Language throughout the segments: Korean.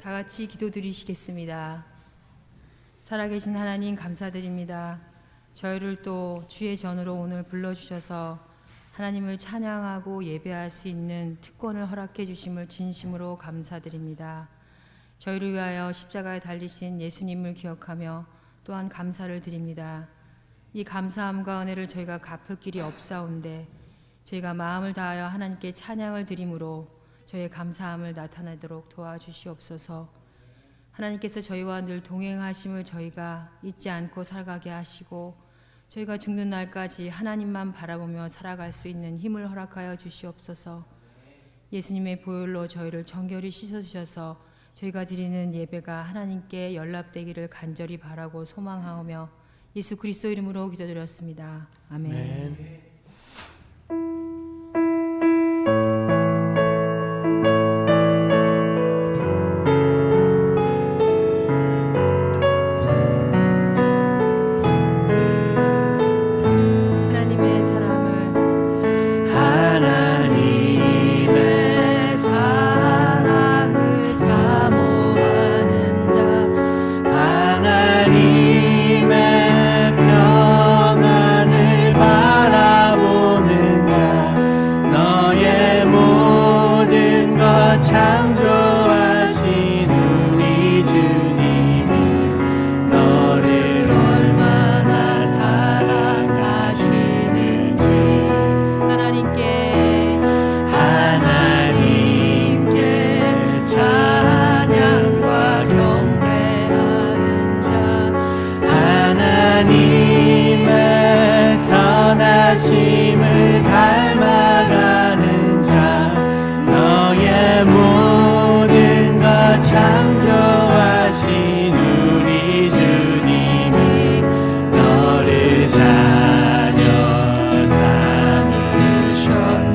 다 같이 기도드리시겠습니다. 살아계신 하나님 감사드립니다. 저희를 또 주의 전으로 오늘 불러주셔서 하나님을 찬양하고 예배할 수 있는 특권을 허락해 주심을 진심으로 감사드립니다. 저희를 위하여 십자가에 달리신 예수님을 기억하며 또한 감사를 드립니다. 이 감사함과 은혜를 저희가 갚을 길이 없사온데 저희가 마음을 다하여 하나님께 찬양을 드림으로 저희의 감사함을 나타내도록 도와주시옵소서. 하나님께서 저희와 늘 동행하심을 저희가 잊지 않고 살아가게 하시고 저희가 죽는 날까지 하나님만 바라보며 살아갈 수 있는 힘을 허락하여 주시옵소서. 예수님의 보혈로 저희를 정결히 씻어주셔서 저희가 드리는 예배가 하나님께 연락되기를 간절히 바라고 소망하오며 예수 그리스도 이름으로 기도드렸습니다. 아멘. 아멘. 하심을 닮아가는 자 너의 모든 것 창조하신 우리 주님이 너를 자녀 삼으셨네.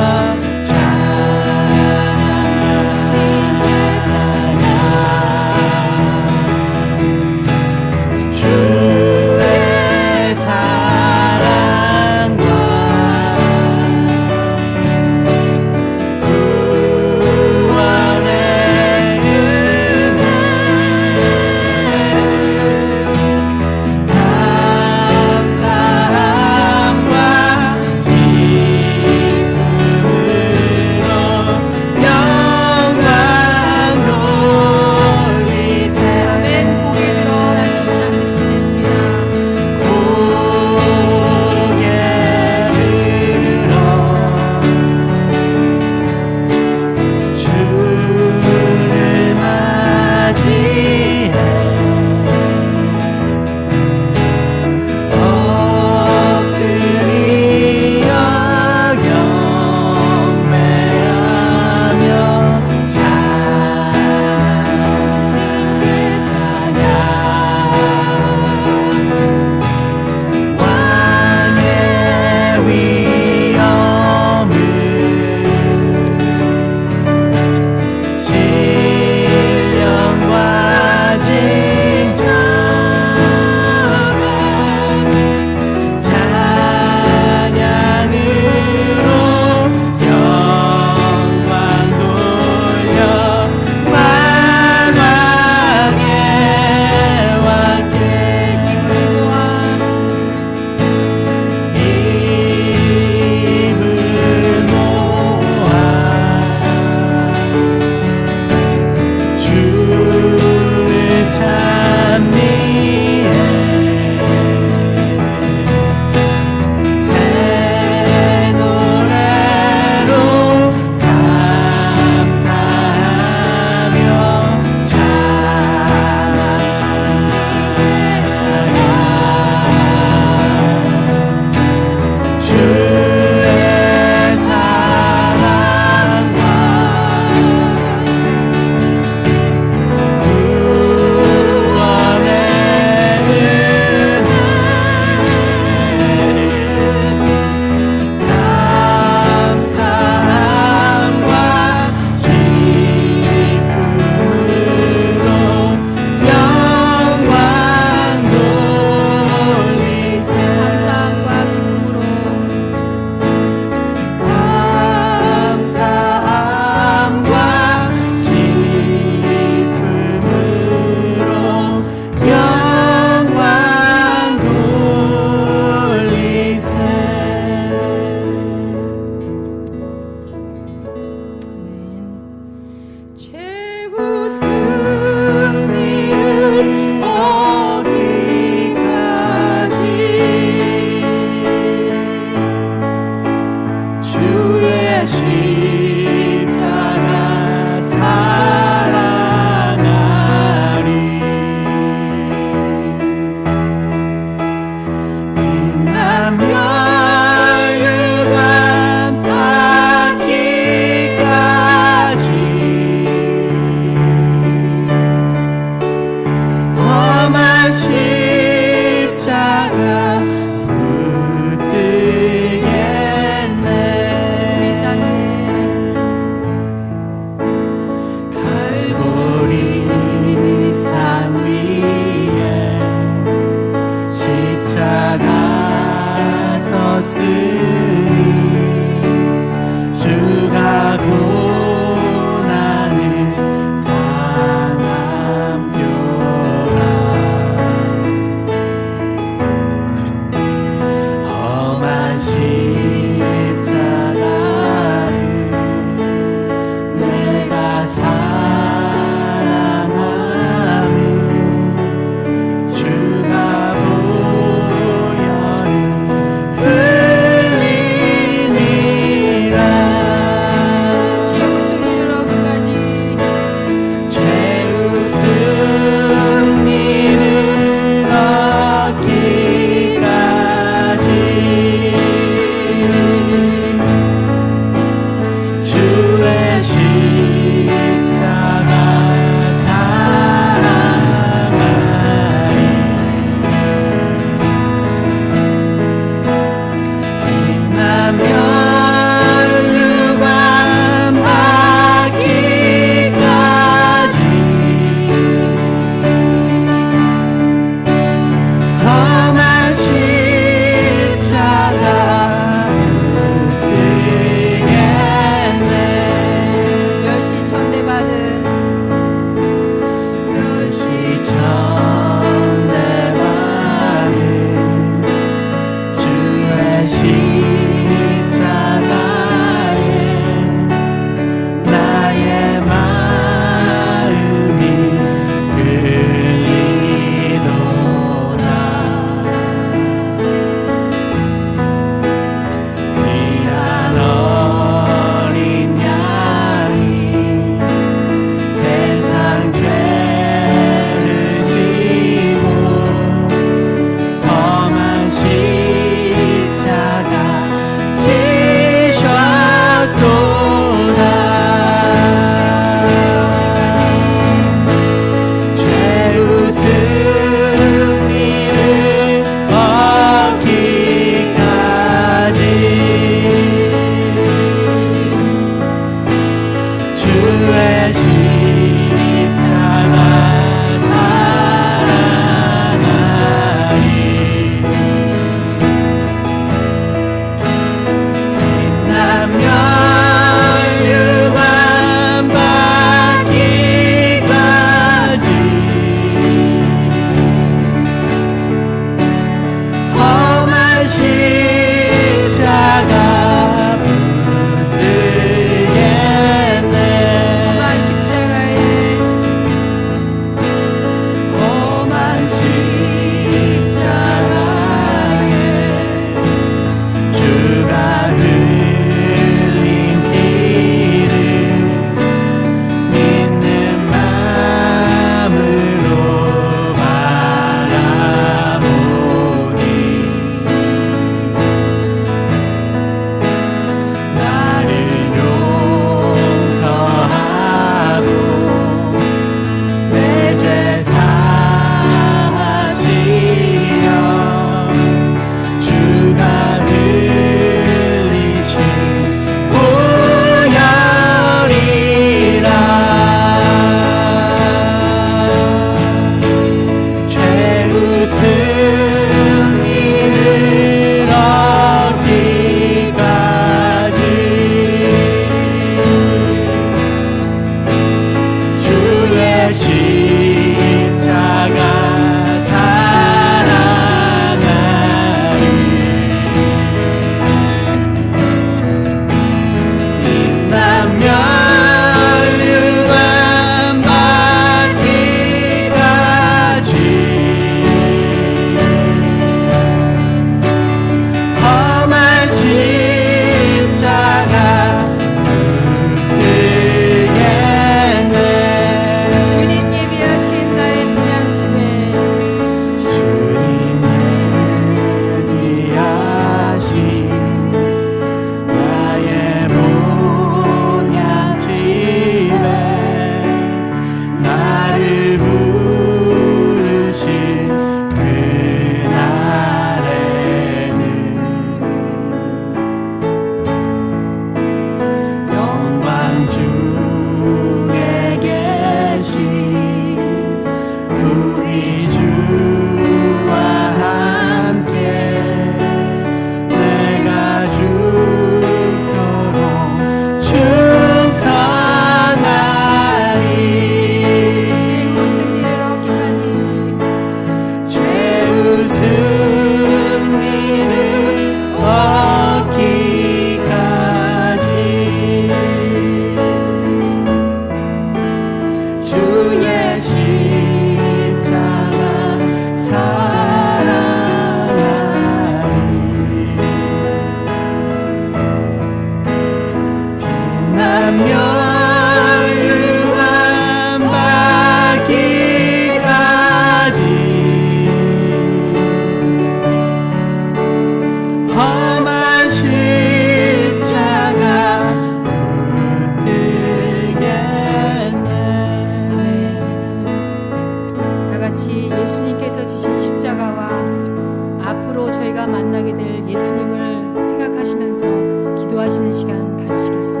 만나게 될 예수님을 생각하시면서 기도하시는 시간 가지시겠습니다.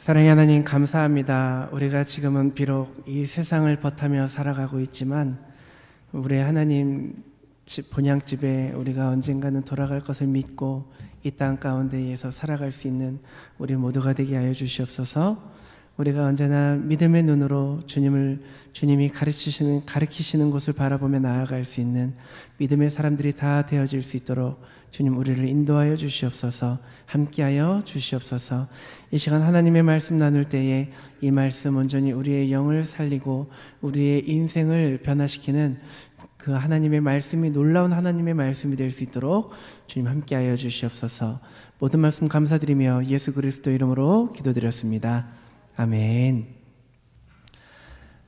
사랑의 하나님, 감사합니다. 우리가 지금은 비록 이 세상을 버타며 살아가고 있지만 우리 하나님 본향집에 우리가 언젠가는 돌아갈 것을 믿고 이 땅 가운데에서 살아갈 수 있는 우리 모두가 되게 하여 주시옵소서. 우리가 언제나 믿음의 눈으로 주님이 가르치시는 곳을 바라보며 나아갈 수 있는 믿음의 사람들이 다 되어질 수 있도록 주님 우리를 인도하여 주시옵소서. 함께하여 주시옵소서. 이 시간 하나님의 말씀 나눌 때에 이 말씀 온전히 우리의 영을 살리고 우리의 인생을 변화시키는 그 하나님의 말씀이 놀라운 하나님의 말씀이 될 수 있도록 주님 함께하여 주시옵소서. 모든 말씀 감사드리며 예수 그리스도 이름으로 기도드렸습니다. 아멘.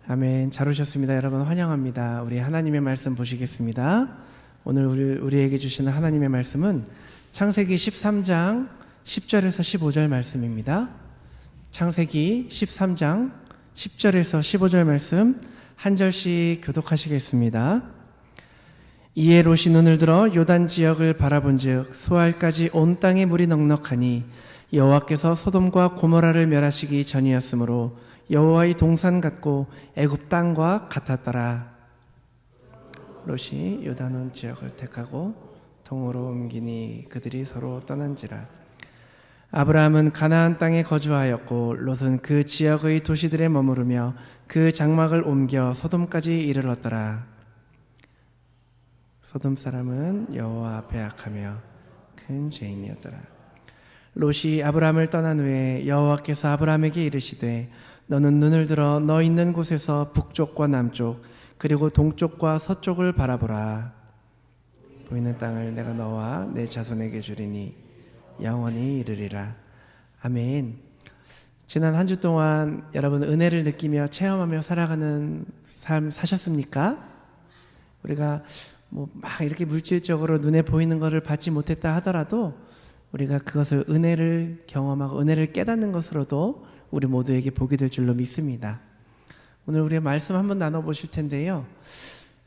아멘. 잘 오셨습니다. 여러분 환영합니다. 우리 하나님의 말씀 보시겠습니다. 오늘 우리에게 주시는 하나님의 말씀은 창세기 13장 10절에서 15절 말씀입니다. 창세기 13장 10절에서 15절 말씀 한 절씩 교독하시겠습니다. 이에 롯이 눈을 들어 요단 지역을 바라본즉 수알까지 온 땅에 물이 넉넉하니 여호와께서 소돔과 고모라를 멸하시기 전이었으므로 여호와의 동산 같고 애굽 땅과 같았더라. 롯이 요단온 지역을 택하고 동으로 옮기니 그들이 서로 떠난지라. 아브라함은 가나안 땅에 거주하였고 롯은 그 지역의 도시들에 머무르며 그 장막을 옮겨 소돔까지 이르렀더라. 소돔 사람은 여호와 앞에 악하며 큰 죄인이었더라. 롯이 아브라함을 떠난 후에 여호와께서 아브라함에게 이르시되 너는 눈을 들어 너 있는 곳에서 북쪽과 남쪽 그리고 동쪽과 서쪽을 바라보라. 보이는 땅을 내가 너와 내 자손에게 주리니 영원히 이르리라. 아멘. 지난 한 주 동안 여러분 은혜를 느끼며 체험하며 살아가는 삶 사셨습니까? 우리가 막 이렇게 물질적으로 눈에 보이는 것을 받지 못했다 하더라도 우리가 그것을 은혜를 경험하고 은혜를 깨닫는 것으로도 우리 모두에게 복이 될 줄로 믿습니다. 오늘 우리의 말씀 한번 나눠보실 텐데요.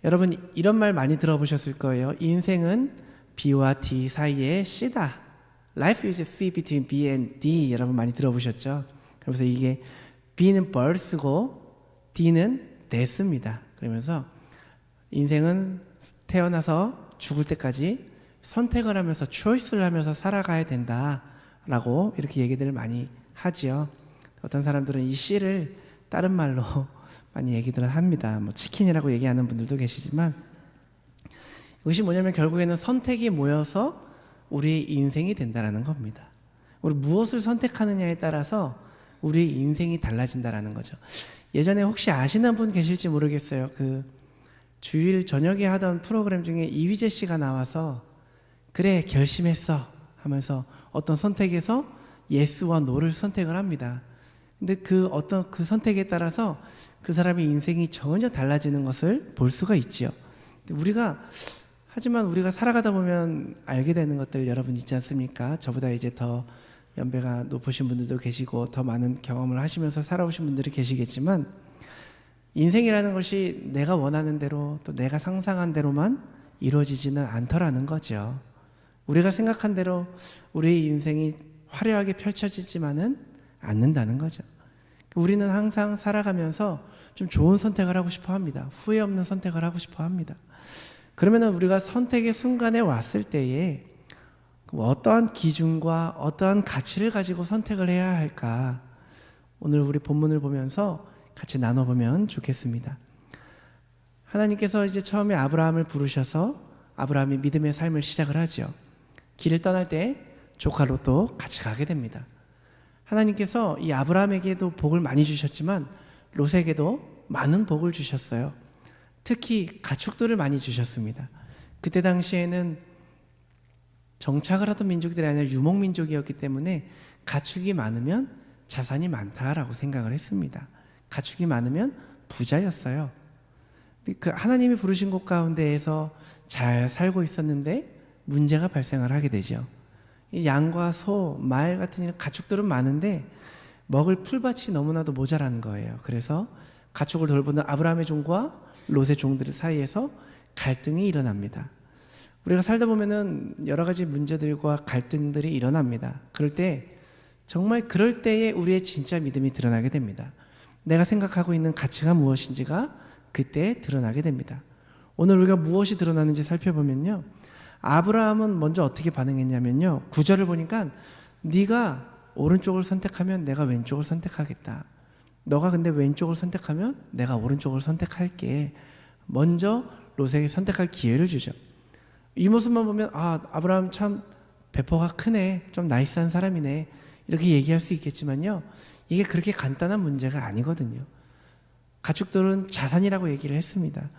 여러분 이런 말 많이 들어보셨을 거예요. 인생은 B와 D 사이의 C다. Life is C between B and D. 여러분 많이 들어보셨죠? 그래서 이게 B는 birth고 D는 death입니다. 그러면서 인생은 태어나서 죽을 때까지 선택을 하면서 choice를 하면서 살아가야 된다라고 이렇게 얘기들을 많이 하지요. 어떤 사람들은 이 C를 다른 말로 많이 얘기들을 합니다. 치킨이라고 얘기하는 분들도 계시지만 이것이 뭐냐면 결국에는 선택이 모여서 우리의 인생이 된다라는 겁니다. 우리 무엇을 선택하느냐에 따라서 우리의 인생이 달라진다라는 거죠. 예전에 혹시 아시는 분 계실지 모르겠어요. 그 주일 저녁에 하던 프로그램 중에 이휘재 씨가 나와서 그래 결심했어 하면서 어떤 선택에서 예스와 노를 선택을 합니다. 근데 그 선택에 따라서 그 사람의 인생이 전혀 달라지는 것을 볼 수가 있지요. 하지만 우리가 살아가다 보면 알게 되는 것들 여러분 있지 않습니까? 저보다 이제 더 연배가 높으신 분들도 계시고 더 많은 경험을 하시면서 살아오신 분들이 계시겠지만 인생이라는 것이 내가 원하는 대로 또 내가 상상한 대로만 이루어지지는 않더라는 거죠. 우리가 생각한 대로 우리의 인생이 화려하게 펼쳐지지만은 않는다는 거죠. 우리는 항상 살아가면서 좀 좋은 선택을 하고 싶어 합니다. 후회 없는 선택을 하고 싶어 합니다. 그러면은 우리가 선택의 순간에 왔을 때에 어떠한 기준과 어떠한 가치를 가지고 선택을 해야 할까? 오늘 우리 본문을 보면서 같이 나눠보면 좋겠습니다. 하나님께서 이제 처음에 아브라함을 부르셔서 아브라함이 믿음의 삶을 시작을 하죠. 길을 떠날 때 조카 롯도 같이 가게 됩니다. 하나님께서 이 아브라함에게도 복을 많이 주셨지만 롯에게도 많은 복을 주셨어요. 특히 가축들을 많이 주셨습니다. 그때 당시에는 정착을 하던 민족들이 아니라 유목민족이었기 때문에 가축이 많으면 자산이 많다라고 생각을 했습니다. 가축이 많으면 부자였어요. 그 하나님이 부르신 곳 가운데에서 잘 살고 있었는데 문제가 발생을 하게 되죠. 이 양과 소, 말 같은 이런 가축들은 많은데 먹을 풀밭이 너무나도 모자란 거예요. 그래서 가축을 돌보는 아브라함의 종과 롯의 종들 사이에서 갈등이 일어납니다. 우리가 살다 보면은 여러 가지 문제들과 갈등들이 일어납니다. 그럴 때에 우리의 진짜 믿음이 드러나게 됩니다. 내가 생각하고 있는 가치가 무엇인지가 그때 드러나게 됩니다. 오늘 우리가 무엇이 드러나는지 살펴보면요. 아브라함은 먼저 어떻게 반응했냐면요. 9절을 보니까 네가 오른쪽을 선택하면 내가 왼쪽을 선택하겠다. 너가 근데 왼쪽을 선택하면 내가 오른쪽을 선택할게. 먼저 롯에게 선택할 기회를 주죠. 이 모습만 보면 아브라함 참 배포가 크네. 좀 나이스한 사람이네. 이렇게 얘기할 수 있겠지만요. 이게 그렇게 간단한 문제가 아니거든요. 가축들은 자산이라고 얘기를 했습니다.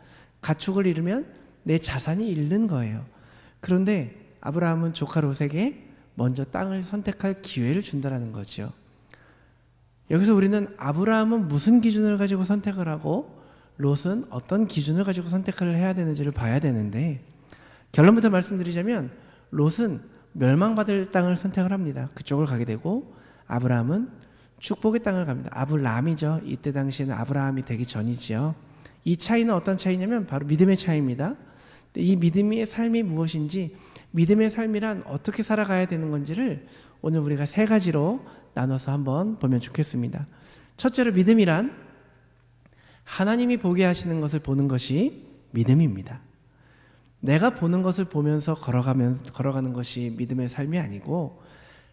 가축을 잃으면 내 자산이 잃는 거예요. 그런데 아브라함은 조카 롯에게 먼저 땅을 선택할 기회를 준다는 거죠. 여기서 우리는 아브라함은 무슨 기준을 가지고 선택을 하고 롯은 어떤 기준을 가지고 선택을 해야 되는지를 봐야 되는데, 결론부터 말씀드리자면 롯은 멸망받을 땅을 선택을 합니다. 그쪽을 가게 되고 아브라함은 축복의 땅을 갑니다. 아브람이죠. 이때 당시에는 아브라함이 되기 전이지요. 이 차이는 어떤 차이냐면 바로 믿음의 차이입니다. 이 믿음의 삶이 무엇인지, 믿음의 삶이란 어떻게 살아가야 되는 건지를 오늘 우리가 세 가지로 나눠서 한번 보면 좋겠습니다. 첫째로 믿음이란 하나님이 보게 하시는 것을 보는 것이 믿음입니다. 내가 보는 것을 보면서 걸어가는 것이 믿음의 삶이 아니고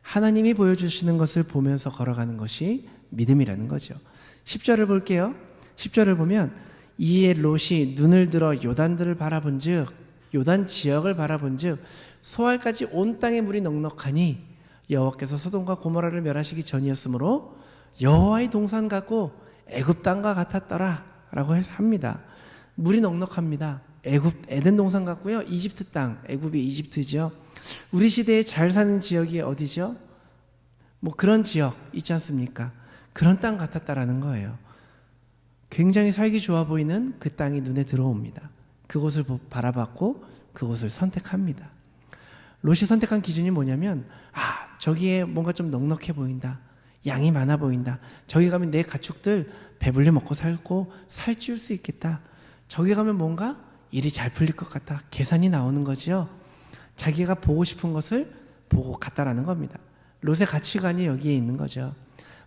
하나님이 보여주시는 것을 보면서 걸어가는 것이 믿음이라는 거죠. 10절을 볼게요. 10절을 보면 이에 롯이 눈을 들어 요단들을 바라본즉, 요단 지역을 바라본즉 소알까지 온 땅에 물이 넉넉하니 여호와께서 소돔과 고모라를 멸하시기 전이었으므로 여호와의 동산 같고 애굽 땅과 같았더라 라고 합니다. 물이 넉넉합니다. 에덴 동산 같고요. 이집트 땅, 애굽이 이집트죠. 우리 시대에 잘 사는 지역이 어디죠? 그런 지역 있지 않습니까? 그런 땅 같았다라는 거예요. 굉장히 살기 좋아 보이는 그 땅이 눈에 들어옵니다. 그곳을 바라봤고 그곳을 선택합니다. 롯이 선택한 기준이 뭐냐면 저기에 뭔가 좀 넉넉해 보인다. 양이 많아 보인다. 저기 가면 내 가축들 배불리 먹고 살고 살찌울 수 있겠다. 저기 가면 뭔가 일이 잘 풀릴 것 같다. 계산이 나오는 거지요. 자기가 보고 싶은 것을 보고 갔다라는 겁니다. 롯의 가치관이 여기에 있는 거죠.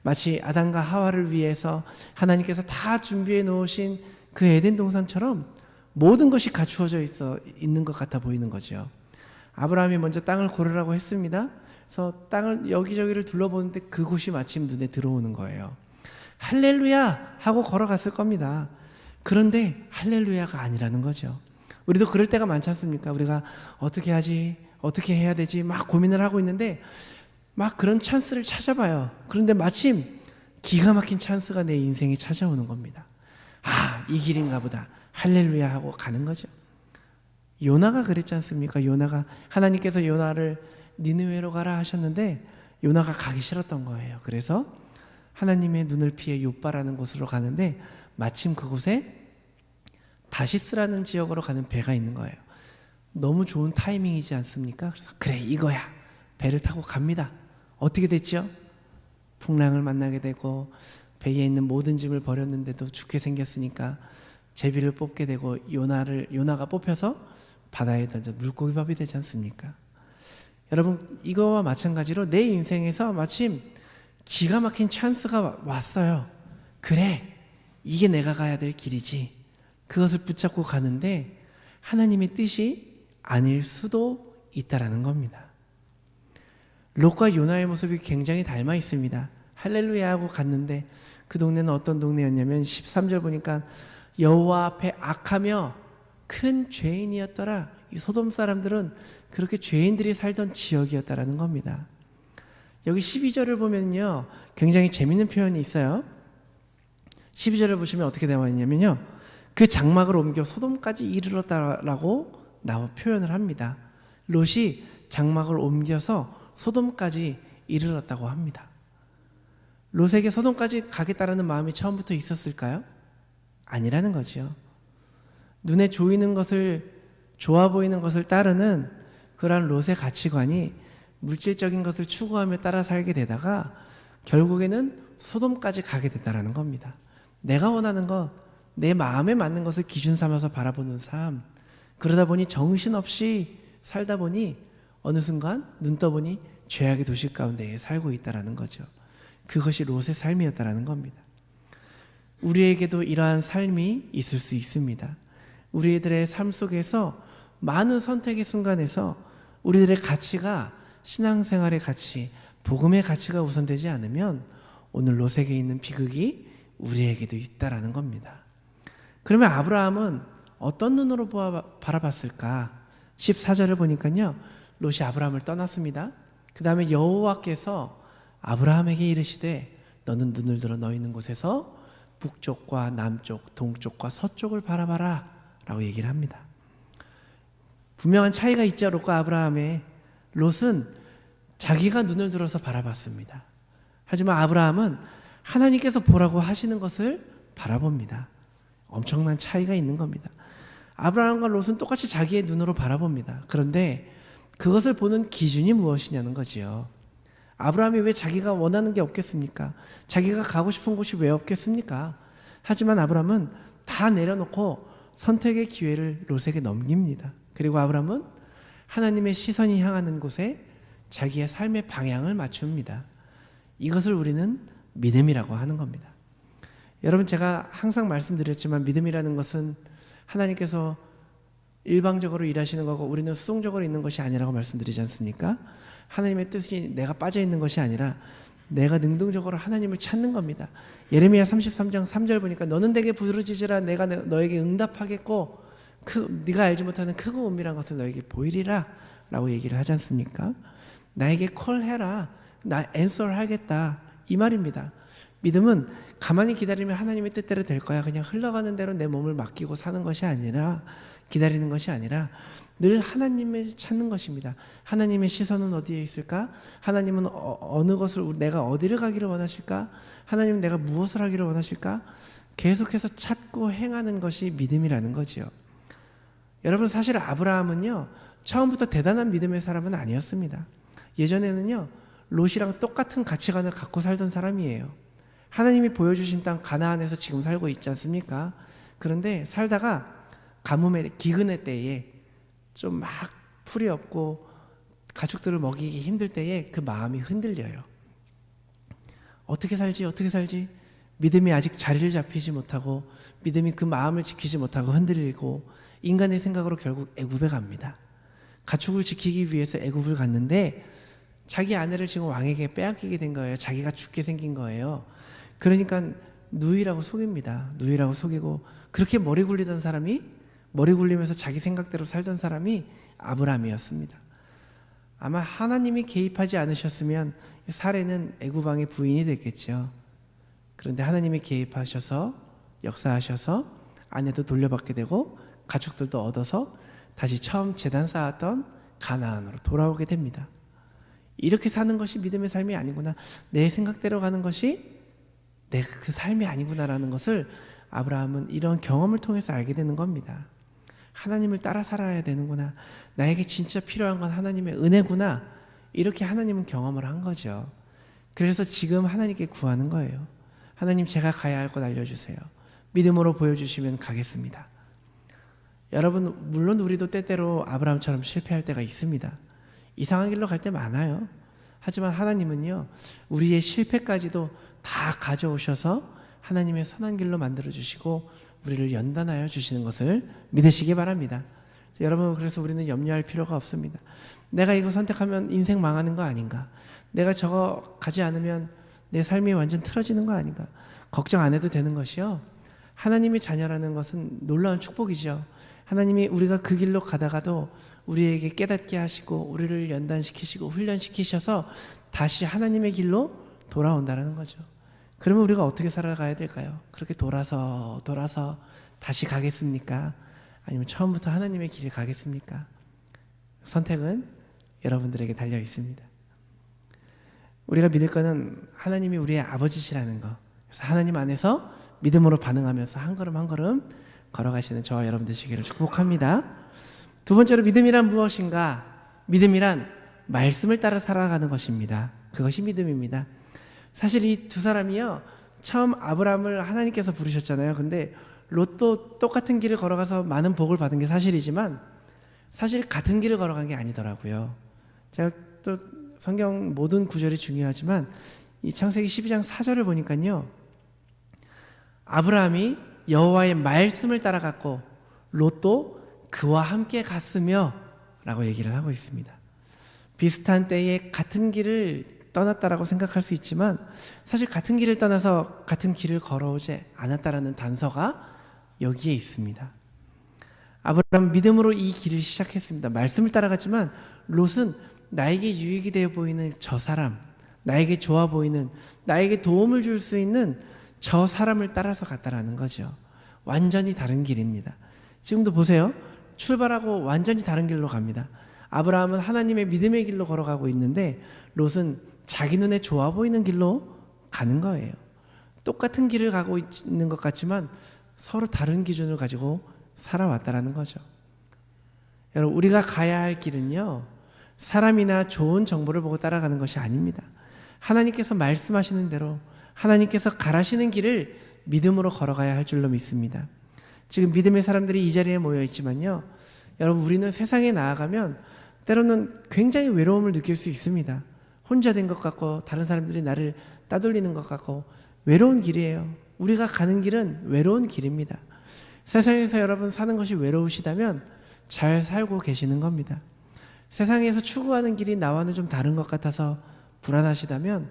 마치 아담과 하와를 위해서 하나님께서 다 준비해 놓으신 그 에덴 동산처럼 모든 것이 갖추어져 있는 것 같아 보이는 거죠. 아브라함이 먼저 땅을 고르라고 했습니다. 그래서 땅을 여기저기를 둘러보는데 그곳이 마침 눈에 들어오는 거예요. 할렐루야 하고 걸어갔을 겁니다. 그런데 할렐루야가 아니라는 거죠. 우리도 그럴 때가 많지 않습니까? 우리가 어떻게 하지? 어떻게 해야 되지? 막 고민을 하고 있는데 막 그런 찬스를 찾아봐요. 그런데 마침 기가 막힌 찬스가 내 인생에 찾아오는 겁니다. 이 길인가 보다. 할렐루야 하고 가는 거죠. 요나가 그랬지 않습니까? 하나님께서 요나를 니느웨로 가라 하셨는데 요나가 가기 싫었던 거예요. 그래서 하나님의 눈을 피해 욥바라는 곳으로 가는데 마침 그곳에 다시스라는 지역으로 가는 배가 있는 거예요. 너무 좋은 타이밍이지 않습니까? 그래서 그래 이거야. 배를 타고 갑니다. 어떻게 됐죠? 풍랑을 만나게 되고 배에 있는 모든 짐을 버렸는데도 죽게 생겼으니까 제비를 뽑게 되고 요나가 뽑혀서 바다에 던져 물고기밥이 되지 않습니까? 여러분, 이거와 마찬가지로 내 인생에서 마침 기가 막힌 찬스가 왔어요. 그래, 이게 내가 가야 될 길이지. 그것을 붙잡고 가는데 하나님의 뜻이 아닐 수도 있다라는 겁니다. 롯과 요나의 모습이 굉장히 닮아 있습니다. 할렐루야 하고 갔는데 그 동네는 어떤 동네였냐면 13절 보니까 여호와 앞에 악하며 큰 죄인이었더라. 이 소돔 사람들은 그렇게 죄인들이 살던 지역이었다라는 겁니다. 여기 12절을 보면요, 굉장히 재밌는 표현이 있어요. 12절을 보시면 어떻게 되어 있냐면요, 그 장막을 옮겨 소돔까지 이르렀다라고 표현을 합니다. 롯이 장막을 옮겨서 소돔까지 이르렀다고 합니다. 롯에게 소돔까지 가겠다라는 마음이 처음부터 있었을까요? 아니라는 거죠. 눈에 좋아 보이는 것을 따르는 그러한 롯의 가치관이 물질적인 것을 추구하며 따라 살게 되다가 결국에는 소돔까지 가게 됐다라는 겁니다. 내가 원하는 것, 내 마음에 맞는 것을 기준 삼아서 바라보는 삶, 그러다 보니 정신없이 살다 보니 어느 순간 눈 떠보니 죄악의 도시 가운데 살고 있다라는 거죠. 그것이 롯의 삶이었다라는 겁니다. 우리에게도 이러한 삶이 있을 수 있습니다. 우리들의 삶 속에서 많은 선택의 순간에서 우리들의 가치가 신앙생활의 가치, 복음의 가치가 우선되지 않으면 오늘 롯에게 있는 비극이 우리에게도 있다라는 겁니다. 그러면 아브라함은 어떤 눈으로 바라봤을까? 14절을 보니까요, 롯이 아브라함을 떠났습니다. 그 다음에 여호와께서 아브라함에게 이르시되 너는 눈을 들어 너 있는 곳에서 북쪽과 남쪽, 동쪽과 서쪽을 바라봐라 라고 얘기를 합니다. 분명한 차이가 있죠. 롯과 아브라함의. 롯은 자기가 눈을 들어서 바라봤습니다. 하지만 아브라함은 하나님께서 보라고 하시는 것을 바라봅니다. 엄청난 차이가 있는 겁니다. 아브라함과 롯은 똑같이 자기의 눈으로 바라봅니다. 그런데 그것을 보는 기준이 무엇이냐는 거지요. 아브라함이 왜 자기가 원하는 게 없겠습니까? 자기가 가고 싶은 곳이 왜 없겠습니까? 하지만 아브라함은 다 내려놓고 선택의 기회를 롯에게 넘깁니다. 그리고 아브라함은 하나님의 시선이 향하는 곳에 자기의 삶의 방향을 맞춥니다. 이것을 우리는 믿음이라고 하는 겁니다. 여러분, 제가 항상 말씀드렸지만 믿음이라는 것은 하나님께서 일방적으로 일하시는 거고 우리는 수동적으로 있는 것이 아니라고 말씀드리지 않습니까? 하나님의 뜻이 내가 빠져 있는 것이 아니라 내가 능동적으로 하나님을 찾는 겁니다. 예레미야 33장 3절 보니까 너는 내게 부르짖으라 내가 너에게 응답하겠고 네가 알지 못하는 크고 은밀한 것을 너에게 보이리라 라고 얘기를 하지 않습니까? 나에게 콜해라, 나 answer 하겠다, 이 말입니다. 믿음은 가만히 기다리면 하나님의 뜻대로 될 거야, 그냥 흘러가는 대로 내 몸을 맡기고 사는 것이 아니라, 기다리는 것이 아니라 늘 하나님을 찾는 것입니다. 하나님의 시선은 어디에 있을까? 하나님은 어느 것을, 내가 어디를 가기를 원하실까? 하나님은 내가 무엇을 하기를 원하실까? 계속해서 찾고 행하는 것이 믿음이라는 거지요. 여러분, 사실 아브라함은요, 처음부터 대단한 믿음의 사람은 아니었습니다. 예전에는요, 롯이랑 똑같은 가치관을 갖고 살던 사람이에요. 하나님이 보여주신 땅 가나안에서 지금 살고 있지 않습니까? 그런데 살다가 가뭄의 기근의 때에 좀 막 풀이 없고 가축들을 먹이기 힘들 때에 그 마음이 흔들려요. 어떻게 살지? 믿음이 아직 자리를 잡히지 못하고 믿음이 그 마음을 지키지 못하고 흔들리고 인간의 생각으로 결국 애굽에 갑니다. 가축을 지키기 위해서 애굽을 갔는데 자기 아내를 지금 왕에게 빼앗기게 된 거예요. 자기가 죽게 생긴 거예요. 그러니까 누이라고 속입니다. 누이라고 속이고 그렇게 머리 굴리던 사람이, 머리 굴리면서 자기 생각대로 살던 사람이 아브라함이었습니다. 아마 하나님이 개입하지 않으셨으면 사레는 애굽 왕의 부인이 됐겠죠. 그런데 하나님이 개입하셔서 역사하셔서 아내도 돌려받게 되고 가축들도 얻어서 다시 처음 제단 쌓았던 가나안으로 돌아오게 됩니다. 이렇게 사는 것이 믿음의 삶이 아니구나, 내 생각대로 가는 것이 내 그 삶이 아니구나라는 것을 아브라함은 이런 경험을 통해서 알게 되는 겁니다. 하나님을 따라 살아야 되는구나, 나에게 진짜 필요한 건 하나님의 은혜구나, 이렇게 하나님은 경험을 한 거죠. 그래서 지금 하나님께 구하는 거예요. 하나님 제가 가야 할 곳 알려주세요. 믿음으로 보여주시면 가겠습니다. 여러분 물론 우리도 때때로 아브라함처럼 실패할 때가 있습니다. 이상한 길로 갈 때 많아요. 하지만 하나님은요 우리의 실패까지도 다 가져오셔서 하나님의 선한 길로 만들어주시고 우리를 연단하여 주시는 것을 믿으시기 바랍니다. 여러분 그래서 우리는 염려할 필요가 없습니다. 내가 이거 선택하면 인생 망하는 거 아닌가, 내가 저거 가지 않으면 내 삶이 완전 틀어지는 거 아닌가, 걱정 안 해도 되는 것이요, 하나님의 자녀라는 것은 놀라운 축복이죠. 하나님이 우리가 그 길로 가다가도 우리에게 깨닫게 하시고 우리를 연단시키시고 훈련시키셔서 다시 하나님의 길로 돌아온다는 거죠. 그러면 우리가 어떻게 살아가야 될까요? 그렇게 돌아서 다시 가겠습니까? 아니면 처음부터 하나님의 길을 가겠습니까? 선택은 여러분들에게 달려 있습니다. 우리가 믿을 거는 하나님이 우리의 아버지시라는 거. 그래서 하나님 안에서 믿음으로 반응하면서 한 걸음 한 걸음 걸어가시는 저와 여러분 되시기를 축복합니다. 두 번째로 믿음이란 무엇인가? 믿음이란 말씀을 따라 살아가는 것입니다. 그것이 믿음입니다. 사실 이 두 사람이요 처음 아브라함을 하나님께서 부르셨잖아요. 근데 롯도 똑같은 길을 걸어가서 많은 복을 받은 게 사실이지만 사실 같은 길을 걸어간 게 아니더라고요. 제가 또 성경 모든 구절이 중요하지만 이 창세기 12장 4절을 보니까요 아브라함이 여호와의 말씀을 따라갔고 롯도 그와 함께 갔으며 라고 얘기를 하고 있습니다. 비슷한 때에 같은 길을 떠났다라고 생각할 수 있지만 사실 같은 길을 떠나서 같은 길을 걸어오지 않았다라는 단서가 여기에 있습니다. 아브라함은 믿음으로 이 길을 시작했습니다. 말씀을 따라갔지만 롯은 나에게 유익이 되어 보이는 저 사람, 나에게 좋아 보이는, 나에게 도움을 줄 수 있는 저 사람을 따라서 갔다라는 거죠. 완전히 다른 길입니다. 지금도 보세요. 출발하고 완전히 다른 길로 갑니다. 아브라함은 하나님의 믿음의 길로 걸어가고 있는데 롯은 자기 눈에 좋아 보이는 길로 가는 거예요. 똑같은 길을 가고 있는 것 같지만 서로 다른 기준을 가지고 살아왔다라는 거죠. 여러분 우리가 가야 할 길은요 사람이나 좋은 정보를 보고 따라가는 것이 아닙니다. 하나님께서 말씀하시는 대로 하나님께서 가라시는 길을 믿음으로 걸어가야 할 줄로 믿습니다. 지금 믿음의 사람들이 이 자리에 모여 있지만요 여러분 우리는 세상에 나아가면 때로는 굉장히 외로움을 느낄 수 있습니다. 혼자 된 것 같고 다른 사람들이 나를 따돌리는 것 같고 외로운 길이에요. 우리가 가는 길은 외로운 길입니다. 세상에서 여러분 사는 것이 외로우시다면 잘 살고 계시는 겁니다. 세상에서 추구하는 길이 나와는 좀 다른 것 같아서 불안하시다면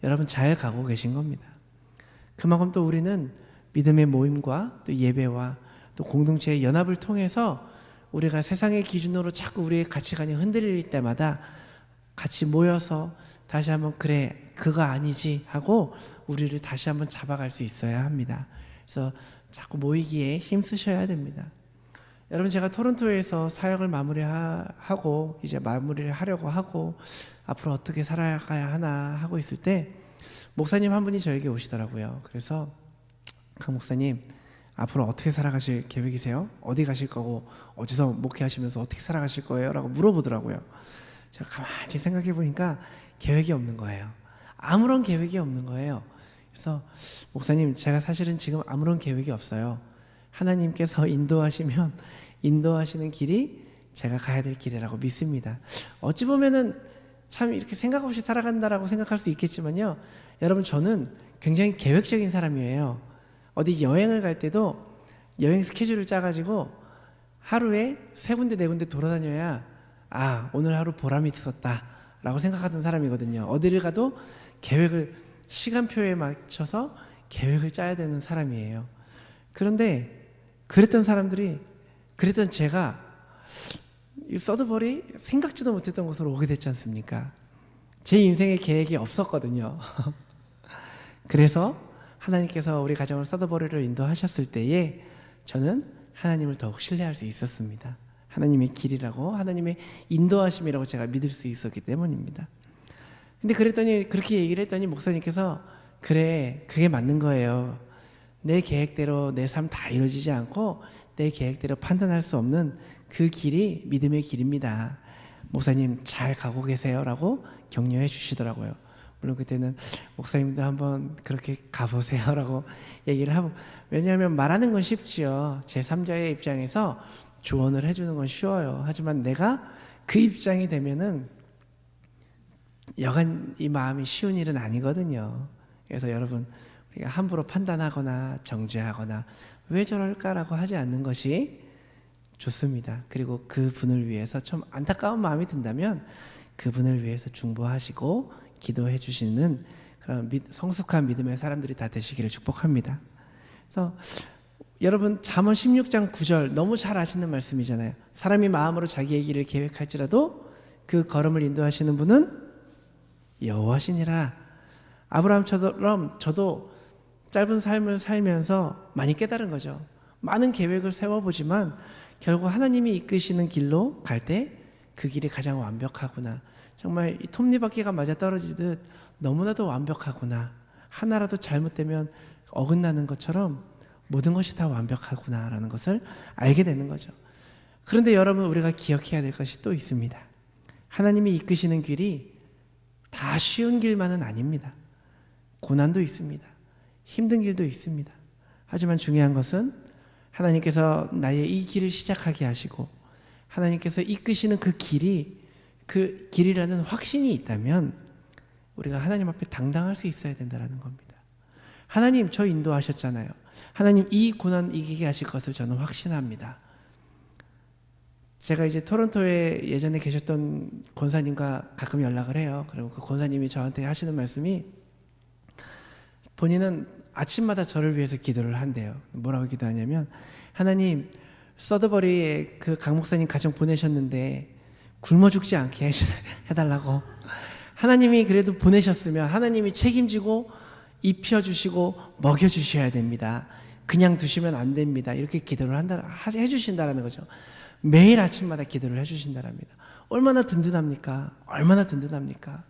여러분 잘 가고 계신 겁니다. 그만큼 또 우리는 믿음의 모임과 또 예배와 또 공동체의 연합을 통해서 우리가 세상의 기준으로 자꾸 우리의 가치관이 흔들릴 때마다 같이 모여서 다시 한번 그래 그거 아니지 하고 우리를 다시 한번 잡아갈 수 있어야 합니다. 그래서 자꾸 모이기에 힘쓰셔야 됩니다. 여러분 제가 토론토에서 사역을 마무리하고 이제 마무리를 하려고 하고 앞으로 어떻게 살아가야 하나 하고 있을 때 목사님 한 분이 저에게 오시더라고요. 그래서 강 목사님 앞으로 어떻게 살아가실 계획이세요? 어디 가실 거고 어디서 목회하시면서 어떻게 살아가실 거예요? 라고 물어보더라고요. 제가 가만히 생각해 보니까 계획이 없는 거예요. 아무런 계획이 없는 거예요. 그래서 목사님 제가 사실은 지금 아무런 계획이 없어요. 하나님께서 인도하시면 인도하시는 길이 제가 가야 될 길이라고 믿습니다. 어찌 보면은 참 이렇게 생각 없이 살아간다라고 생각할 수 있겠지만요 여러분 저는 굉장히 계획적인 사람이에요. 어디 여행을 갈 때도 여행 스케줄을 짜가지고 하루에 3군데 4군데 돌아다녀야 아 오늘 하루 보람이 있었다 라고 생각하던 사람이거든요. 어디를 가도 계획을 시간표에 맞춰서 계획을 짜야 되는 사람이에요. 그런데 그랬던 제가 이 서드버리 생각지도 못했던 곳으로 오게 됐지 않습니까? 제 인생에 계획이 없었거든요. 그래서 하나님께서 우리 가정을 서드버리로 인도하셨을 때에 저는 하나님을 더욱 신뢰할 수 있었습니다. 하나님의 길이라고 하나님의 인도하심이라고 제가 믿을 수 있었기 때문입니다. 근데 그렇게 얘기를 했더니 목사님께서 그래 그게 맞는 거예요. 내 계획대로 내 삶 다 이루어지지 않고 내 계획대로 판단할 수 없는 그 길이 믿음의 길입니다. 목사님 잘 가고 계세요 라고 격려해 주시더라고요. 물론 그때는 목사님도 한번 그렇게 가보세요라고 얘기를 하고, 왜냐하면 말하는 건 쉽지요. 제3자의 입장에서 조언을 해주는 건 쉬워요. 하지만 내가 그 입장이 되면은 여간 이 마음이 쉬운 일은 아니거든요. 그래서 여러분, 우리가 함부로 판단하거나 정죄하거나 왜 저럴까라고 하지 않는 것이 좋습니다. 그리고 그분을 위해서 좀 안타까운 마음이 든다면 그분을 위해서 중보하시고 기도해 주시는 그런 성숙한 믿음의 사람들이 다 되시기를 축복합니다. 그래서 여러분, 잠언 16장 9절 너무 잘 아시는 말씀이잖아요. 사람이 마음으로 자기의 길을 계획할지라도 그 걸음을 인도하시는 분은 여호와시니라. 아브라함처럼 저도 짧은 삶을 살면서 많이 깨달은 거죠. 많은 계획을 세워보지만 결국 하나님이 이끄시는 길로 갈 때 그 길이 가장 완벽하구나. 정말 이 톱니바퀴가 맞아 떨어지듯 너무나도 완벽하구나. 하나라도 잘못되면 어긋나는 것처럼 모든 것이 다 완벽하구나라는 것을 알게 되는 거죠. 그런데 여러분, 우리가 기억해야 될 것이 또 있습니다. 하나님이 이끄시는 길이 다 쉬운 길만은 아닙니다. 고난도 있습니다. 힘든 길도 있습니다. 하지만 중요한 것은 하나님께서 나의 이 길을 시작하게 하시고 하나님께서 이끄시는 그 길이라는 확신이 있다면 우리가 하나님 앞에 당당할 수 있어야 된다는 겁니다. 하나님, 저 인도하셨잖아요. 하나님, 이 고난 이기게 하실 것을 저는 확신합니다. 제가 이제 토론토에 예전에 계셨던 권사님과 가끔 연락을 해요. 그리고 그 권사님이 저한테 하시는 말씀이, 본인은 아침마다 저를 위해서 기도를 한대요. 뭐라고 기도하냐면, 하나님, 서드버리에 그 강 목사님 가정 보내셨는데 굶어 죽지 않게 해달라고. 하나님이 그래도 보내셨으면 하나님이 책임지고 입혀주시고 먹여주셔야 됩니다. 그냥 두시면 안 됩니다. 이렇게 기도를 해주신다라는 거죠. 매일 아침마다 기도를 해주신다랍니다. 얼마나 든든합니까? 얼마나 든든합니까?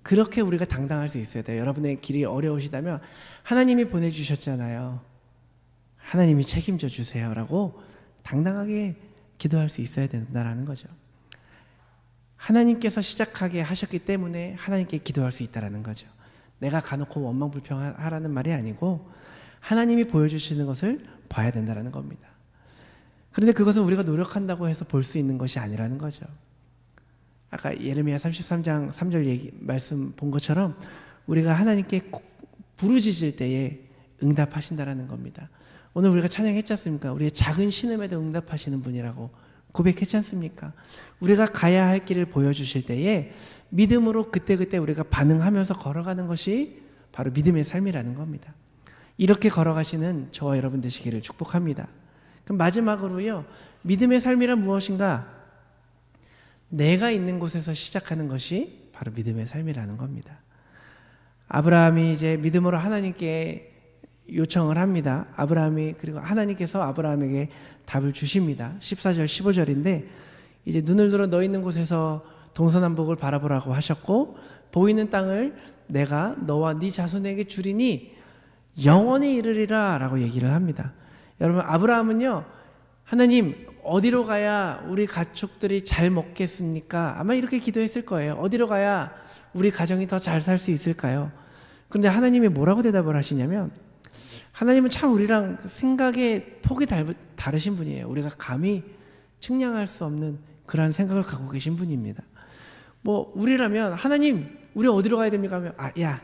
그렇게 우리가 당당할 수 있어야 돼요. 여러분의 길이 어려우시다면 하나님이 보내주셨잖아요. 하나님이 책임져 주세요라고 당당하게 기도할 수 있어야 된다는 거죠. 하나님께서 시작하게 하셨기 때문에 하나님께 기도할 수 있다는 거죠. 내가 가놓고 원망불평하라는 말이 아니고 하나님이 보여주시는 것을 봐야 된다는 겁니다. 그런데 그것은 우리가 노력한다고 해서 볼 수 있는 것이 아니라는 거죠. 아까 예레미야 33장 3절 말씀 본 것처럼 우리가 하나님께 부르짖을 때에 응답하신다라는 겁니다. 오늘 우리가 찬양했지 않습니까? 우리의 작은 신음에도 응답하시는 분이라고 고백했지 않습니까? 우리가 가야 할 길을 보여주실 때에 믿음으로 그때그때 우리가 반응하면서 걸어가는 것이 바로 믿음의 삶이라는 겁니다. 이렇게 걸어가시는 저와 여러분 되시기를 축복합니다. 그럼 마지막으로요, 믿음의 삶이란 무엇인가? 내가 있는 곳에서 시작하는 것이 바로 믿음의 삶이라는 겁니다. 아브라함이 이제 믿음으로 하나님께 요청을 합니다. 그리고 하나님께서 아브라함에게 답을 주십니다. 14절 15절인데 이제 눈을 들어 너 있는 곳에서 동서남북을 바라보라고 하셨고 보이는 땅을 내가 너와 네 자손에게 주리니 영원히 이르리라 라고 얘기를 합니다. 여러분, 아브라함은요, 하나님 어디로 가야 우리 가축들이 잘 먹겠습니까? 아마 이렇게 기도했을 거예요. 어디로 가야 우리 가정이 더 잘 살 수 있을까요? 그런데 하나님이 뭐라고 대답을 하시냐면, 하나님은 참 우리랑 생각의 폭이 다르신 분이에요. 우리가 감히 측량할 수 없는 그러한 생각을 갖고 계신 분입니다. 뭐 우리라면 하나님 우리 어디로 가야 됩니까? 하면 야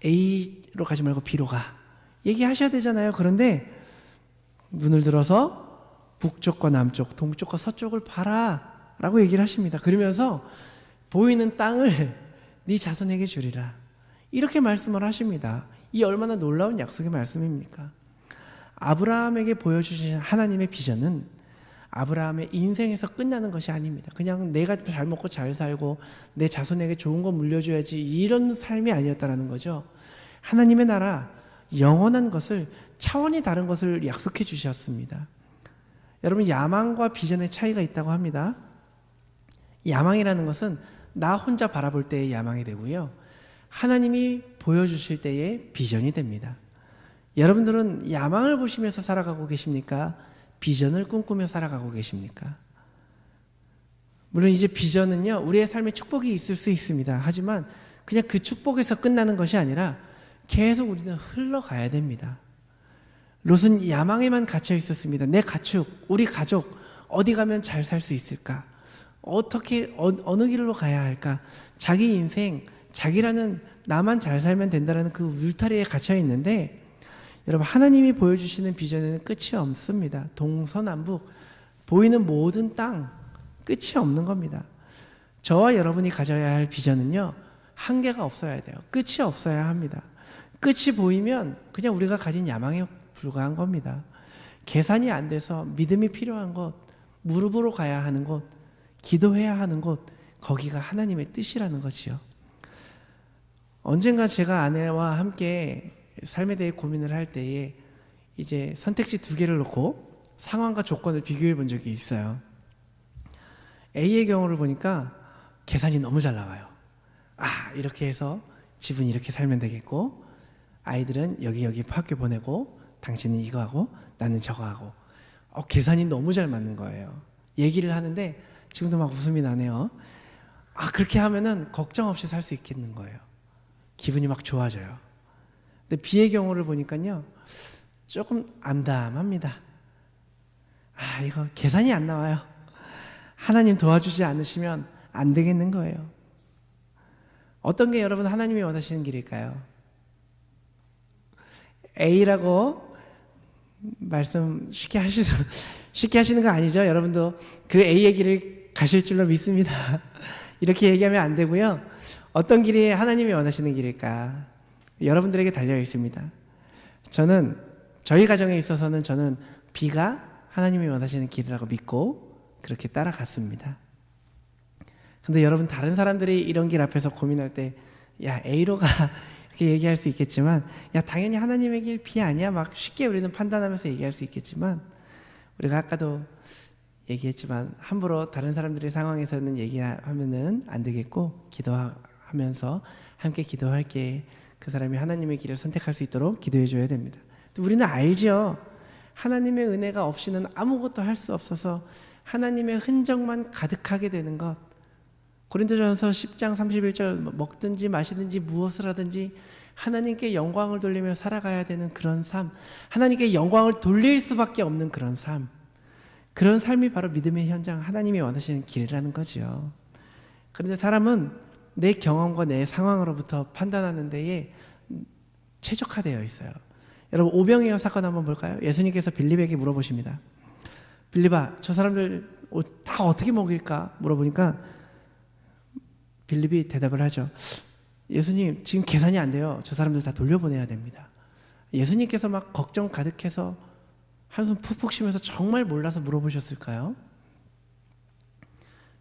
A로 가지 말고 B로 가 얘기하셔야 되잖아요. 그런데 눈을 들어서 북쪽과 남쪽, 동쪽과 서쪽을 봐라 라고 얘기를 하십니다. 그러면서 보이는 땅을 네 자손에게 주리라 이렇게 말씀을 하십니다. 이 얼마나 놀라운 약속의 말씀입니까? 아브라함에게 보여주신 하나님의 비전은 아브라함의 인생에서 끝나는 것이 아닙니다. 그냥 내가 잘 먹고 잘 살고 내 자손에게 좋은 거 물려줘야지 이런 삶이 아니었다는 거죠. 하나님의 나라, 영원한 것을, 차원이 다른 것을 약속해 주셨습니다. 여러분, 야망과 비전의 차이가 있다고 합니다. 야망이라는 것은 나 혼자 바라볼 때의 야망이 되고요, 하나님이 보여주실 때의 비전이 됩니다. 여러분들은 야망을 보시면서 살아가고 계십니까? 비전을 꿈꾸며 살아가고 계십니까? 물론 이제 비전은요, 우리의 삶에 축복이 있을 수 있습니다. 하지만 그냥 그 축복에서 끝나는 것이 아니라 계속 우리는 흘러가야 됩니다. 롯은 야망에만 갇혀 있었습니다. 내 가축, 우리 가족 어디 가면 잘 살 수 있을까? 어떻게 어느 길로 가야 할까? 자기 인생, 자기라는 나만 잘 살면 된다라는 그 울타리에 갇혀 있는데, 여러분 하나님이 보여주시는 비전에는 끝이 없습니다. 동서남북 보이는 모든 땅 끝이 없는 겁니다. 저와 여러분이 가져야 할 비전은요, 한계가 없어야 돼요. 끝이 없어야 합니다. 끝이 보이면 그냥 우리가 가진 야망에 불과한 겁니다. 계산이 안 돼서 믿음이 필요한 곳, 무릎으로 가야 하는 곳, 기도해야 하는 곳, 거기가 하나님의 뜻이라는 것이요. 언젠가 제가 아내와 함께 삶에 대해 고민을 할 때에 이제 선택지 2개를 놓고 상황과 조건을 비교해 본 적이 있어요. A의 경우를 보니까 계산이 너무 잘 나와요. 이렇게 해서 집은 이렇게 살면 되겠고, 아이들은 여기 학교 보내고, 당신은 이거 하고 나는 저거 하고. 계산이 너무 잘 맞는 거예요. 얘기를 하는데 지금도 막 웃음이 나네요. 그렇게 하면은 걱정 없이 살 수 있겠는 거예요. 기분이 막 좋아져요. 근데 B의 경우를 보니까요, 조금 암담합니다. 이거 계산이 안 나와요. 하나님 도와주지 않으시면 안 되겠는 거예요. 어떤 게 여러분 하나님이 원하시는 길일까요? A라고 말씀 쉽게 하시는 거 아니죠? 여러분도 그 A의 길을 가실 줄로 믿습니다. 이렇게 얘기하면 안 되고요. 어떤 길이 하나님이 원하시는 길일까? 여러분들에게 달려 있습니다. 저희 가정에 있어서는 저는 B가 하나님이 원하시는 길이라고 믿고 그렇게 따라갔습니다. 근데 여러분, 다른 사람들이 이런 길 앞에서 고민할 때, 야, A로 가, 이렇게 얘기할 수 있겠지만, 야, 당연히 하나님의 길 B 아니야, 막 쉽게 우리는 판단하면서 얘기할 수 있겠지만, 우리가 아까도 얘기했지만 함부로 다른 사람들의 상황에서는 얘기하면은 안 되겠고, 기도하면서 함께 기도할게, 그 사람이 하나님의 길을 선택할 수 있도록 기도해 줘야 됩니다. 우리는 알죠. 하나님의 은혜가 없이는 아무것도 할 수 없어서 하나님의 흔적만 가득하게 되는 것. 고린도전서 10장 31절, 먹든지 마시든지 무엇을 하든지 하나님께 영광을 돌리며 살아가야 되는 그런 삶, 하나님께 영광을 돌릴 수밖에 없는 그런 삶, 그런 삶이 바로 믿음의 현장, 하나님이 원하시는 길이라는 거죠. 그런데 사람은 내 경험과 내 상황으로부터 판단하는 데에 최적화되어 있어요. 여러분, 오병이어 사건 한번 볼까요? 예수님께서 빌립에게 물어보십니다. 빌립아, 저 사람들 다 어떻게 먹일까? 물어보니까 빌립이 대답을 하죠. 예수님, 지금 계산이 안 돼요. 저 사람들 다 돌려보내야 됩니다. 예수님께서 막 걱정 가득해서 한숨 푹푹 쉬면서 정말 몰라서 물어보셨을까요?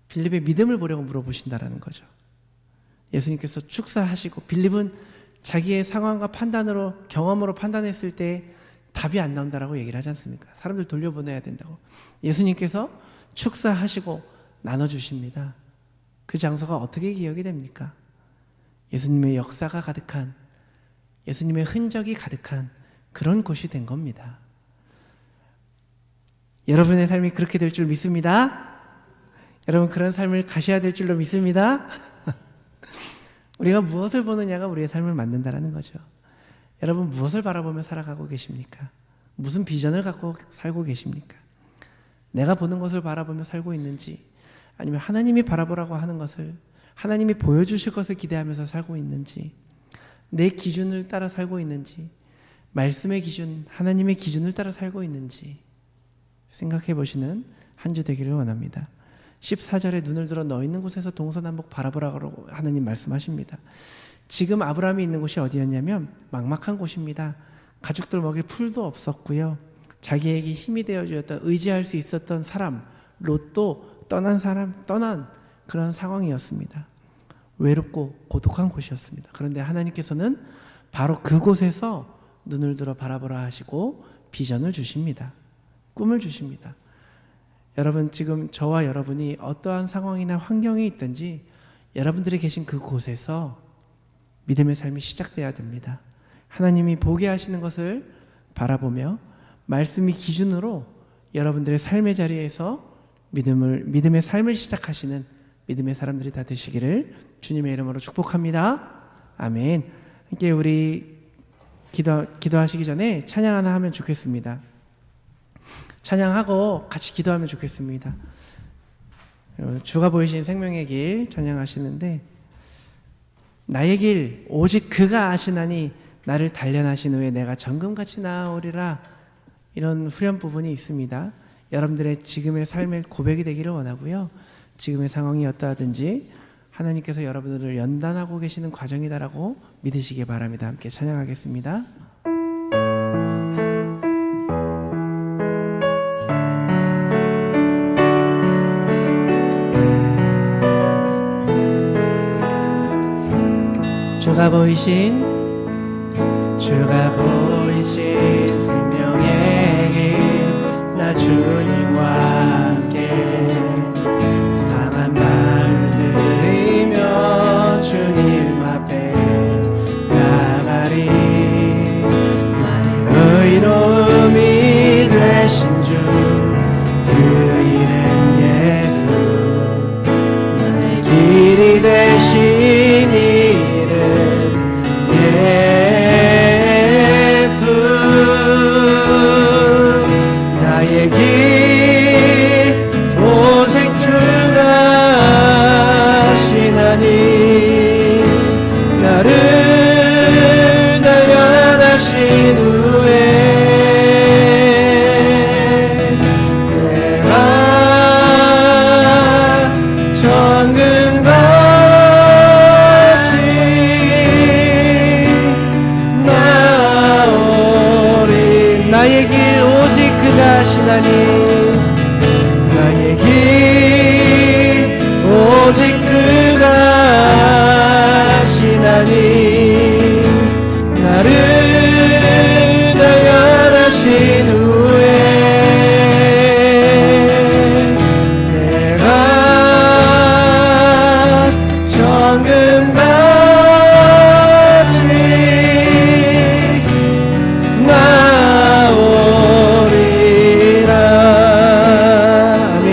빌립의 믿음을 보려고 물어보신다라는 거죠. 예수님께서 축사하시고, 빌립은 자기의 상황과 판단으로, 경험으로 판단했을 때 답이 안 나온다라고 얘기를 하지 않습니까? 사람들 돌려보내야 된다고. 예수님께서 축사하시고 나눠주십니다. 그 장소가 어떻게 기억이 됩니까? 예수님의 역사가 가득한, 예수님의 흔적이 가득한 그런 곳이 된 겁니다. 여러분의 삶이 그렇게 될 줄 믿습니다. 여러분, 그런 삶을 가셔야 될 줄로 믿습니다. 우리가 무엇을 보느냐가 우리의 삶을 만든다는 거죠. 여러분, 무엇을 바라보며 살아가고 계십니까? 무슨 비전을 갖고 살고 계십니까? 내가 보는 것을 바라보며 살고 있는지, 아니면 하나님이 바라보라고 하는 것을, 하나님이 보여주실 것을 기대하면서 살고 있는지, 내 기준을 따라 살고 있는지, 말씀의 기준, 하나님의 기준을 따라 살고 있는지 생각해 보시는 한 주 되기를 원합니다. 14절에 눈을 들어 너 있는 곳에서 동서남북 바라보라고 하나님 말씀하십니다. 지금 아브라함이 있는 곳이 어디였냐면 막막한 곳입니다. 가축들 먹일 풀도 없었고요. 자기에게 힘이 되어주었던, 의지할 수 있었던 사람, 롯도 떠난 그런 상황이었습니다. 외롭고 고독한 곳이었습니다. 그런데 하나님께서는 바로 그곳에서 눈을 들어 바라보라 하시고 비전을 주십니다. 꿈을 주십니다. 여러분, 지금 저와 여러분이 어떠한 상황이나 환경에 있든지 여러분들이 계신 그곳에서 믿음의 삶이 시작돼야 됩니다. 하나님이 보게 하시는 것을 바라보며 말씀이 기준으로 여러분들의 삶의 자리에서 믿음의 삶을 시작하시는 믿음의 사람들이 다 되시기를 주님의 이름으로 축복합니다. 아멘. 함께 우리 기도하시기 전에 찬양 하나 하면 좋겠습니다. 찬양하고 같이 기도하면 좋겠습니다. 주가 보이신 생명의 길 찬양하시는데, 나의 길 오직 그가 아시나니 나를 단련하신 후에 내가 정금같이 나아오리라, 이런 후렴 부분이 있습니다. 여러분들의 지금의 삶의 고백이 되기를 원하고요, 지금의 상황이 어떠하든지 하나님께서 여러분들을 연단하고 계시는 과정이다라고 믿으시기 바랍니다. 함께 찬양하겠습니다. 주가 보이신 생명의 길, 나 주님과 함께 상한 마음 들이며 주님 앞에 나가리. 나의 의로움이 되신 주, 그 이름 예수, 나의 길이 되신 이름 예수. 나의 길 오직 주가 아시나니 나를 단련하신 후에 내가 정금같이 나오리. 나의 길 오직 그가 아시나니 나의 길 오직 그가 아시나니 나를 단련하신 후에 내가 정금같이 나오리라. 아멘.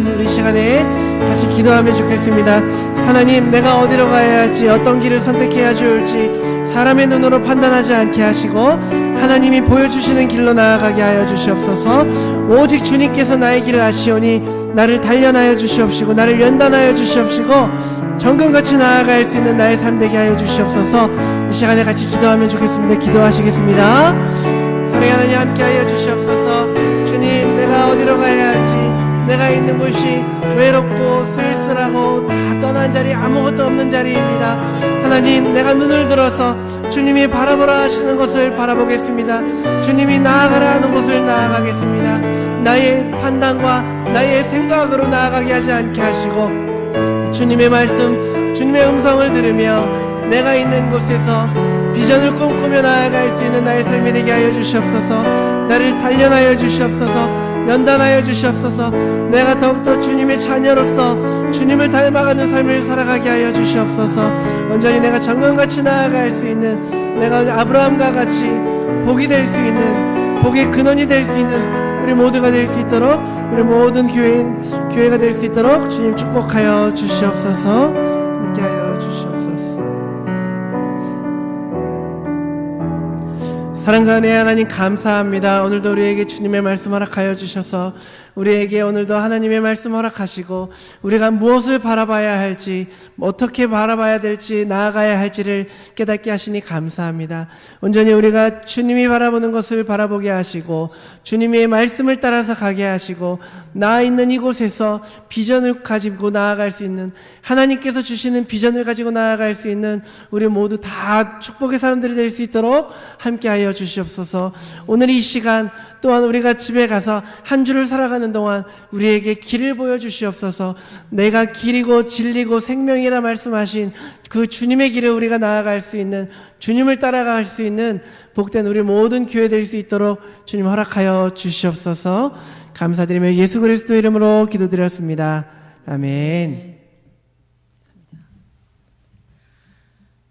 우리 시간에 같이 기도하면 좋겠습니다. 하나님, 내가 어디로 가야 할지, 어떤 길을 선택해야 좋을지 사람의 눈으로 판단하지 않게 하시고 하나님이 보여주시는 길로 나아가게 하여 주시옵소서. 오직 주님께서 나의 길을 아시오니 나를 단련하여 주시옵시고 나를 연단하여 주시옵시고 정금같이 나아갈 수 있는 나의 삶 되게 하여 주시옵소서. 이 시간에 같이 기도하면 좋겠습니다. 기도하시겠습니다. 사랑의 하나님, 함께 하여 주시옵소서. 주님, 내가 어디로 가야 할지, 내가 있는 곳이 외롭고 쓸쓸하고 다 떠난 자리, 아무것도 없는 자리입니다. 하나님, 내가 눈을 들어서 주님이 바라보라 하시는 것을 바라보겠습니다. 주님이 나아가라 하는 곳을 나아가겠습니다. 나의 판단과 나의 생각으로 나아가게 하지 않게 하시고 주님의 말씀, 주님의 음성을 들으며 내가 있는 곳에서 비전을 꿈꾸며 나아갈 수 있는 나의 삶이 되게 하여 주시옵소서. 나를 단련하여 주시옵소서. 연단하여 주시옵소서. 내가 더욱더 주님의 자녀로서 주님을 닮아가는 삶을 살아가게 하여 주시옵소서. 온전히 내가 정금같이 나아갈 수 있는, 내가 아브라함과 같이 복이 될 수 있는, 복의 근원이 될 수 있는 우리 모두가 될 수 있도록, 우리 모든 교회가 될 수 있도록 주님 축복하여 주시옵소서. 함께하여 주시옵소서. 사랑과 은혜의 하나님, 감사합니다. 오늘도 우리에게 주님의 말씀 허락하여 주셔서 우리에게 오늘도 하나님의 말씀 허락하시고 우리가 무엇을 바라봐야 할지, 어떻게 바라봐야 될지, 나아가야 할지를 깨닫게 하시니 감사합니다. 온전히 우리가 주님이 바라보는 것을 바라보게 하시고 주님의 말씀을 따라서 가게 하시고 나 있는 이곳에서 비전을 가지고 나아갈 수 있는, 하나님께서 주시는 비전을 가지고 나아갈 수 있는 우리 모두 다 축복의 사람들이 될 수 있도록 함께하여 주시옵소서. 오늘 이 시간 또한 우리가 집에 가서 한 주를 살아가는 동안 우리에게 길을 보여주시옵소서. 내가 길이고 진리고 생명이라 말씀하신 그 주님의 길을 우리가 나아갈 수 있는, 주님을 따라갈 수 있는 복된 우리 모든 교회 될 수 있도록 주님 허락하여 주시옵소서. 감사드리며 예수 그리스도 이름으로 기도드렸습니다. 아멘.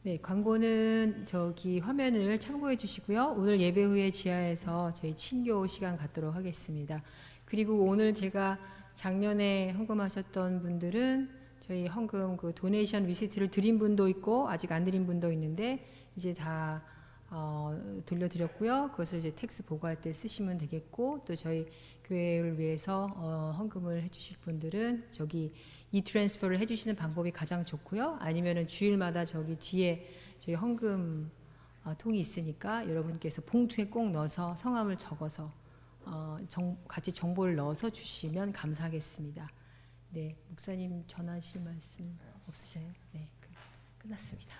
네, 광고는 저기 화면을 참고해 주시고요. 오늘 예배 후에 지하에서 저희 친교 시간 갖도록 하겠습니다. 그리고 오늘 제가 작년에 헌금하셨던 분들은 저희 헌금 그 도네이션 리시트를 드린 분도 있고 아직 안 드린 분도 있는데 이제 다 돌려드렸고요. 그것을 이제 텍스 보고할 때 쓰시면 되겠고, 또 저희 교회를 위해서 헌금을 해주실 분들은 저기 이 트랜스퍼를 해주시는 방법이 가장 좋고요. 아니면은 주일마다 저기 뒤에 저희 헌금 통이 있으니까 여러분께서 봉투에 꼭 넣어서 성함을 적어서 같이 정보를 넣어서 주시면 감사하겠습니다. 네, 목사님 전하실 말씀 없으세요? 네, 끝났습니다.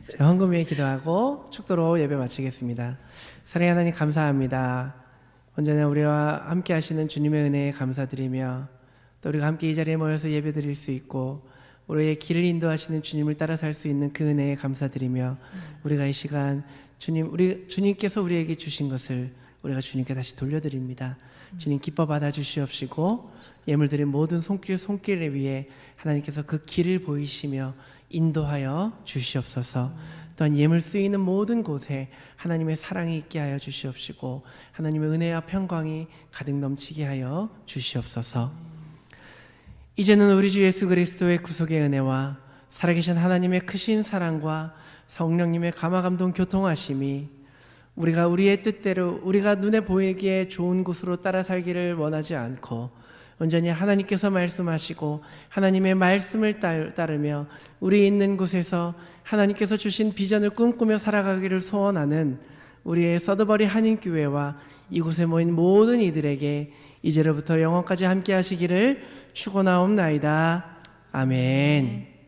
자, 헌금 위에 기도하고 축도로 예배 마치겠습니다. 사랑의 하나님 감사합니다. 언제나 우리와 함께 하시는 주님의 은혜에 감사드리며 또 우리가 함께 이 자리에 모여서 예배 드릴 수 있고 우리의 길을 인도하시는 주님을 따라 살 수 있는 그 은혜에 감사드리며 우리가 이 시간 주님께서 우리에게 주신 것을 우리가 주님께 다시 돌려드립니다. 주님 기뻐 받아 주시옵시고 예물드린 모든 손길에 위해 하나님께서 그 길을 보이시며 인도하여 주시옵소서. 또한 예물 쓰이는 모든 곳에 하나님의 사랑이 있게 하여 주시옵시고 하나님의 은혜와 평강이 가득 넘치게 하여 주시옵소서. 이제는 우리 주 예수 그리스도의 구속의 은혜와 살아계신 하나님의 크신 사랑과 성령님의 감화감동 교통하심이 우리가 우리의 뜻대로 우리가 눈에 보이기에 좋은 곳으로 따라 살기를 원하지 않고 온전히 하나님께서 말씀하시고 하나님의 말씀을 따르며 우리 있는 곳에서 하나님께서 주신 비전을 꿈꾸며 살아가기를 소원하는 우리의 서드버리 한인교회와 이곳에 모인 모든 이들에게 이제로부터 영원까지 함께 하시기를 축원하옵나이다. 아멘.